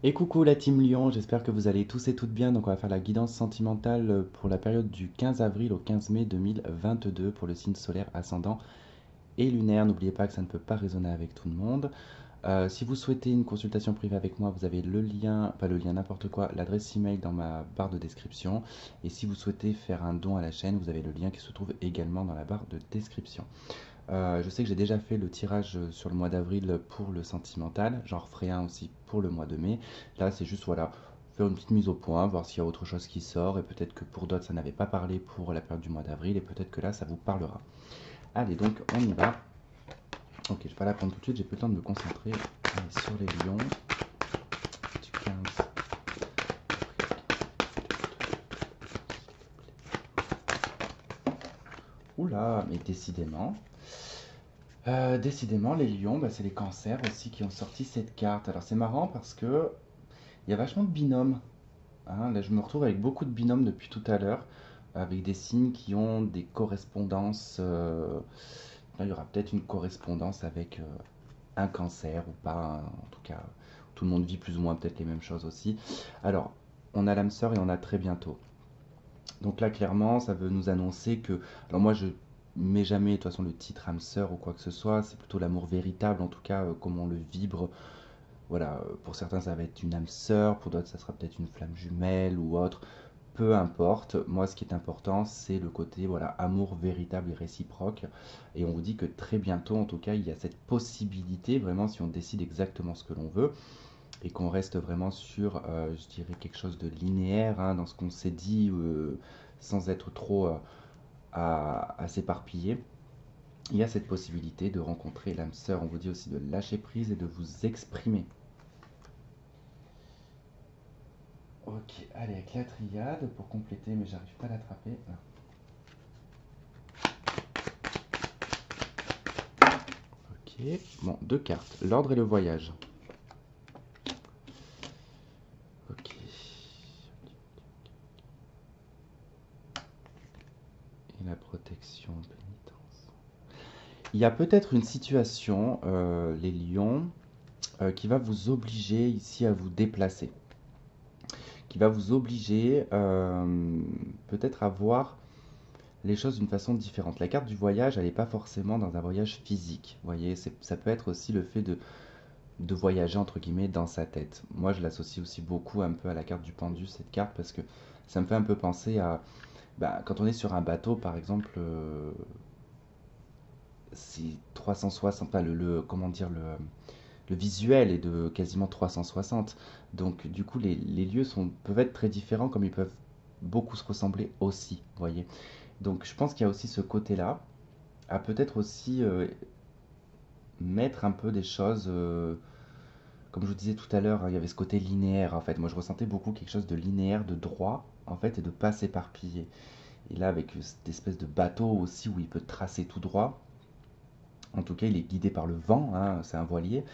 Et coucou la team Lyon, j'espère que vous allez tous et toutes bien. Donc on va faire la guidance sentimentale pour la période du 15 avril au 15 mai 2022 pour le signe solaire ascendant et lunaire. N'oubliez pas que ça ne peut pas résonner avec tout le monde. Si vous souhaitez une consultation privée avec moi, vous avez le lien, pas le lien, n'importe quoi, l'adresse email dans ma barre de description. Et si vous souhaitez faire un don à la chaîne, vous avez le lien qui se trouve également dans la barre de description. Je sais que j'ai déjà fait le tirage sur le mois d'avril pour le sentimental, j'en referai un aussi pour le mois de mai. Là, c'est juste voilà, faire une petite mise au point, voir s'il y a autre chose qui sort, et peut-être que pour d'autres, ça n'avait pas parlé pour la période du mois d'avril, et peut-être que là, ça vous parlera. Allez, donc on y va. Ok, je vais pas la prendre tout de suite, j'ai plus le temps de me concentrer. Allez, sur les lions, du 15. Oula, mais décidément. Décidément, les lions, bah, c'est les cancers aussi qui ont sorti cette carte. Alors c'est marrant parce que il y a vachement de binômes. Hein. Là, je me retrouve avec beaucoup de binômes depuis tout à l'heure, avec des signes qui ont des correspondances. Là, il y aura peut-être une correspondance avec un cancer ou pas. Hein. En tout cas, tout le monde vit plus ou moins peut-être les mêmes choses aussi. Alors, on a l'âme sœur et on a très bientôt. Donc là, clairement, ça veut nous annoncer que. Alors moi, je mets jamais de toute façon le titre âme sœur ou quoi que ce soit. C'est plutôt l'amour véritable, en tout cas, comment on le vibre. Voilà, pour certains, ça va être une âme sœur, pour d'autres, ça sera peut-être une flamme jumelle ou autre. Peu importe, moi ce qui est important, c'est le côté voilà, amour véritable et réciproque. Et on vous dit que très bientôt, en tout cas, il y a cette possibilité, vraiment, si on décide exactement ce que l'on veut, et qu'on reste vraiment sur, je dirais, quelque chose de linéaire hein, dans ce qu'on s'est dit, sans être trop à s'éparpiller. Il y a cette possibilité de rencontrer l'âme sœur. On vous dit aussi de lâcher prise et de vous exprimer. Ok, allez, avec la triade pour compléter, mais j'arrive pas à l'attraper. Ah. Ok, bon, deux cartes. L'ordre et le voyage. Ok. Et la protection, pénitence. Il y a peut-être une situation, les lions, qui va vous obliger ici à vous déplacer. Qui va vous obliger peut-être à voir les choses d'une façon différente. La carte du voyage, elle n'est pas forcément dans un voyage physique. Vous voyez, ça peut être aussi le fait de voyager entre guillemets dans sa tête. Moi, je l'associe aussi beaucoup un peu à la carte du pendu, cette carte, parce que ça me fait un peu penser à bah, quand on est sur un bateau, par exemple, c'est 360, enfin, comment dire, le visuel est de quasiment 360. Donc, du coup, les lieux peuvent être très différents, comme ils peuvent beaucoup se ressembler aussi, vous voyez. Donc, je pense qu'il y a aussi ce côté-là, à peut-être aussi mettre un peu des choses comme je vous disais tout à l'heure, hein, il y avait ce côté linéaire en fait. Moi je ressentais beaucoup quelque chose de linéaire, de droit en fait, et de pas s'éparpiller. Et là avec cette espèce de bateau aussi où il peut tracer tout droit, en tout cas il est guidé par le vent, hein, c'est un voilier,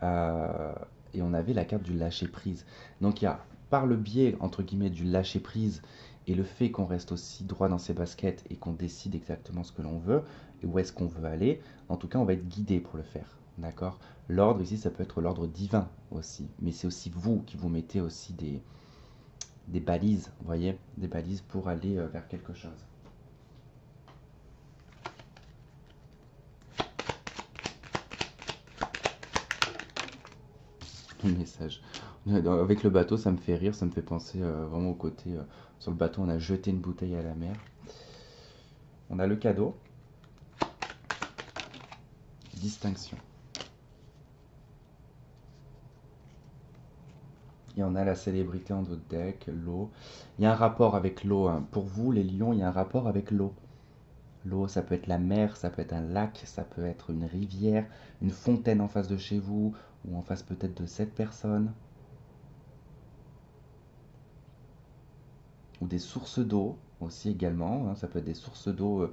euh, et on avait la carte du lâcher prise. Donc il y a par le biais entre guillemets du lâcher prise et le fait qu'on reste aussi droit dans ses baskets et qu'on décide exactement ce que l'on veut et où est-ce qu'on veut aller, en tout cas on va être guidé pour le faire. D'accord. L'ordre ici, ça peut être l'ordre divin aussi, mais c'est aussi vous qui vous mettez aussi des balises, vous voyez, des balises pour aller vers quelque chose. Le message. Avec le bateau, ça me fait rire, ça me fait penser vraiment au côté. Sur le bateau, on a jeté une bouteille à la mer. On a le cadeau, distinction. Et on a la célébrité en d'autres decks, l'eau. Il y a un rapport avec l'eau. Hein. Pour vous, les lions, il y a un rapport avec l'eau. L'eau, ça peut être la mer, ça peut être un lac, ça peut être une rivière, une fontaine en face de chez vous, ou en face peut-être de cette personne, ou des sources d'eau aussi également, hein, ça peut être des sources d'eau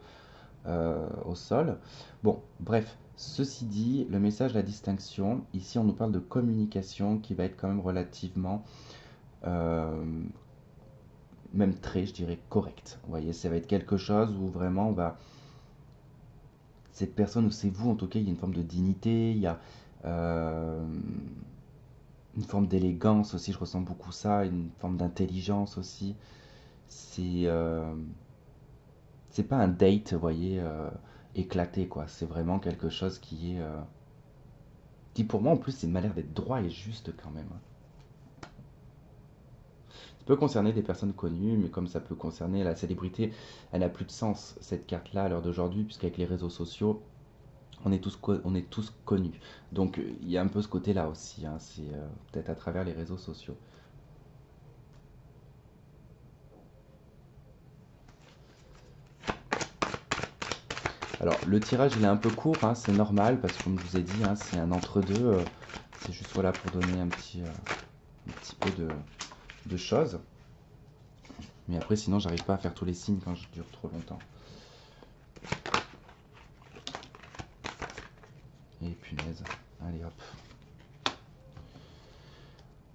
au sol. Bon, bref, ceci dit, le message, la distinction, ici on nous parle de communication qui va être quand même relativement, euh, même très, je dirais, correct. Vous voyez, ça va être quelque chose où vraiment on va cette personne ou c'est vous en tout cas, il y a une forme de dignité, il y a une forme d'élégance aussi, je ressens beaucoup ça, une forme d'intelligence aussi. C'est c'est pas un date, vous voyez, éclaté quoi. C'est vraiment quelque chose qui pour moi en plus, c'est m'a l'air d'être droit et juste quand même. Ça peut concerner des personnes connues, mais comme ça peut concerner la célébrité, elle n'a plus de sens cette carte-là à l'heure d'aujourd'hui, puisqu'avec les réseaux sociaux, on est tous connus. Donc il y a un peu ce côté-là aussi, hein, c'est peut-être à travers les réseaux sociaux. Alors le tirage il est un peu court, hein, c'est normal, parce que comme je vous ai dit, hein, c'est un entre-deux. C'est juste voilà pour donner un petit peu de choses. Mais après sinon j'arrive pas à faire tous les signes quand je dure trop longtemps. Et punaise, allez hop.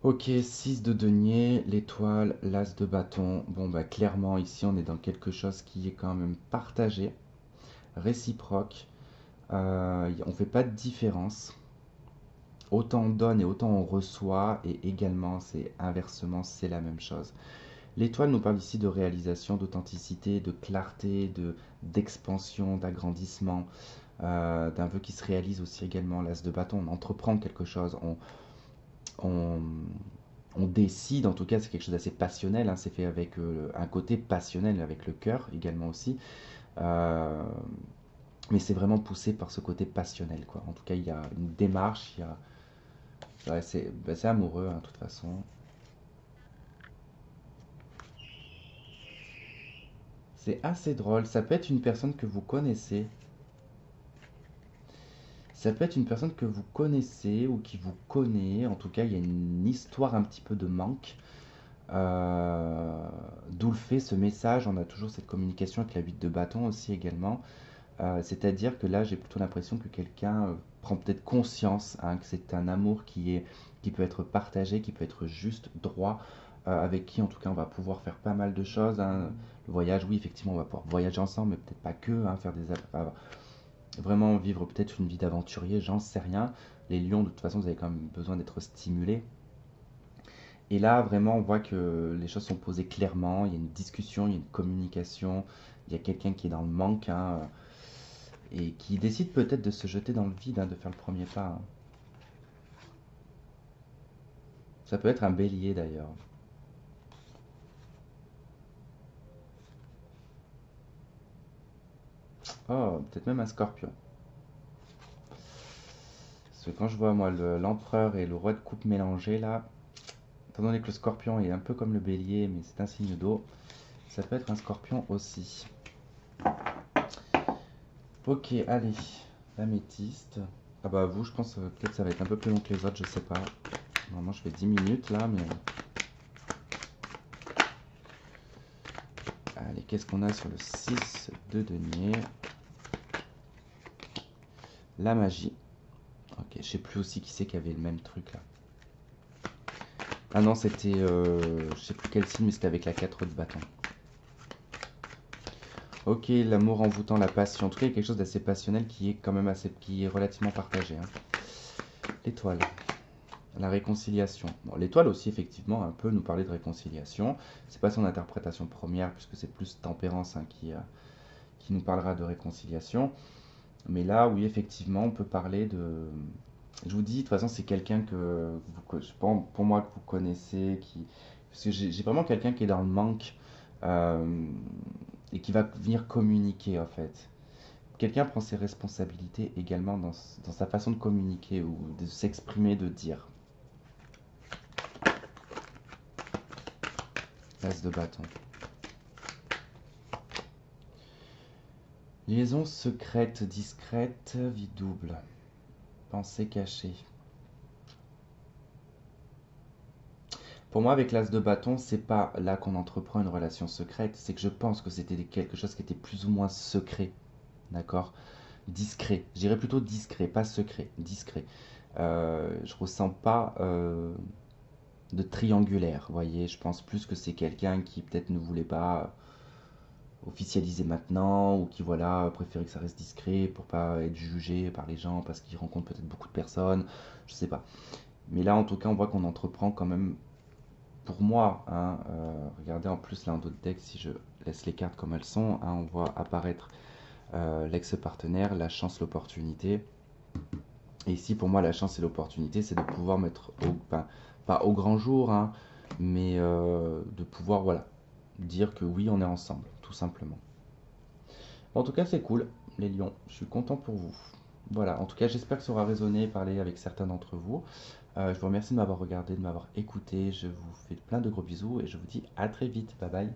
Ok, 6 de denier, l'étoile, l'as de bâton. Bon, bah clairement, ici, on est dans quelque chose qui est quand même partagé, réciproque. On fait pas de différence. Autant on donne et autant on reçoit, et également, c'est inversement, c'est la même chose. L'étoile nous parle ici de réalisation, d'authenticité, de clarté, d'expansion, d'agrandissement, d'un vœu qui se réalise aussi également. L'as de bâton, on entreprend quelque chose, on, on décide, en tout cas c'est quelque chose d'assez passionnel, hein, c'est fait avec un côté passionnel, avec le cœur également aussi, euh, mais c'est vraiment poussé par ce côté passionnel, quoi. En tout cas il y a une démarche, ouais, c'est amoureux hein, de toute façon. C'est assez drôle, ça peut être une personne que vous connaissez, ça peut être une personne que vous connaissez ou qui vous connaît, en tout cas il y a une histoire un petit peu de manque. D'où le fait ce message, on a toujours cette communication avec la 8 de bâton aussi également. C'est-à-dire que là, j'ai plutôt l'impression que quelqu'un prend peut-être conscience hein, que c'est un amour qui peut être partagé, qui peut être juste, droit, avec qui en tout cas on va pouvoir faire pas mal de choses, hein. Le voyage, oui, effectivement, on va pouvoir voyager ensemble, mais peut-être pas que, hein, vraiment vivre peut-être une vie d'aventurier, j'en sais rien. Les lions, de toute façon, vous avez quand même besoin d'être stimulés. Et là, vraiment, on voit que les choses sont posées clairement, il y a une discussion, il y a une communication, il y a quelqu'un qui est dans le manque, hein, et qui décide peut-être de se jeter dans le vide, hein, de faire le premier pas, hein. Ça peut être un bélier d'ailleurs. Oh, peut-être même un scorpion. Parce que quand je vois moi l'empereur et le roi de coupe mélangés là, étant donné que le scorpion est un peu comme le bélier, mais c'est un signe d'eau, ça peut être un scorpion aussi. Ok, allez, l'améthyste. Ah bah vous, je pense peut-être ça va être un peu plus long que les autres, je sais pas. Normalement je fais 10 minutes là, mais... Allez, qu'est-ce qu'on a sur le 6 de denier? La magie. Ok, je sais plus aussi qui c'est qui avait le même truc là. Ah non, c'était... je sais plus quel signe, mais c'était avec la 4 de bâton. Ok, l'amour envoûtant, la passion. En tout cas, il y a quelque chose d'assez passionnel qui est quand même assez... qui est relativement partagé, hein. L'étoile. La réconciliation. Bon, l'étoile aussi, effectivement, un peu nous parler de réconciliation. C'est pas son interprétation première, puisque c'est plus tempérance hein, qui nous parlera de réconciliation. Mais là, oui, effectivement, on peut parler de... Je vous dis, de toute façon, c'est quelqu'un je pense, pour moi, que vous connaissez, parce que j'ai vraiment quelqu'un qui est dans le manque euh, et qui va venir communiquer, en fait. Quelqu'un prend ses responsabilités également dans sa façon de communiquer ou de s'exprimer, de dire. L'as de bâton. Liaison secrète, discrète, vie double. Pensée cachée. Pour moi, avec l'as de bâton, c'est pas là qu'on entreprend une relation secrète, c'est que je pense que c'était quelque chose qui était plus ou moins secret, d'accord? Discret, je dirais plutôt discret, pas secret, discret. Je ressens pas de triangulaire, vous voyez, je pense plus que c'est quelqu'un qui peut-être ne voulait pas officialiser maintenant, ou qui voilà, préférait que ça reste discret pour pas être jugé par les gens parce qu'il rencontre peut-être beaucoup de personnes, je sais pas. Mais là, en tout cas, on voit qu'on entreprend quand même, pour moi, hein, regardez en plus là en d'autres decks, si je laisse les cartes comme elles sont, hein, on voit apparaître l'ex-partenaire, la chance, l'opportunité. Et ici, pour moi, la chance et l'opportunité, c'est de pouvoir mettre, enfin, pas au grand jour, hein, mais de pouvoir, voilà, dire que oui, on est ensemble, tout simplement. En tout cas, c'est cool, les lions. Je suis content pour vous. Voilà, en tout cas, j'espère que ça aura résonné et parlé avec certains d'entre vous. Je vous remercie de m'avoir regardé, de m'avoir écouté. Je vous fais plein de gros bisous et je vous dis à très vite. Bye bye.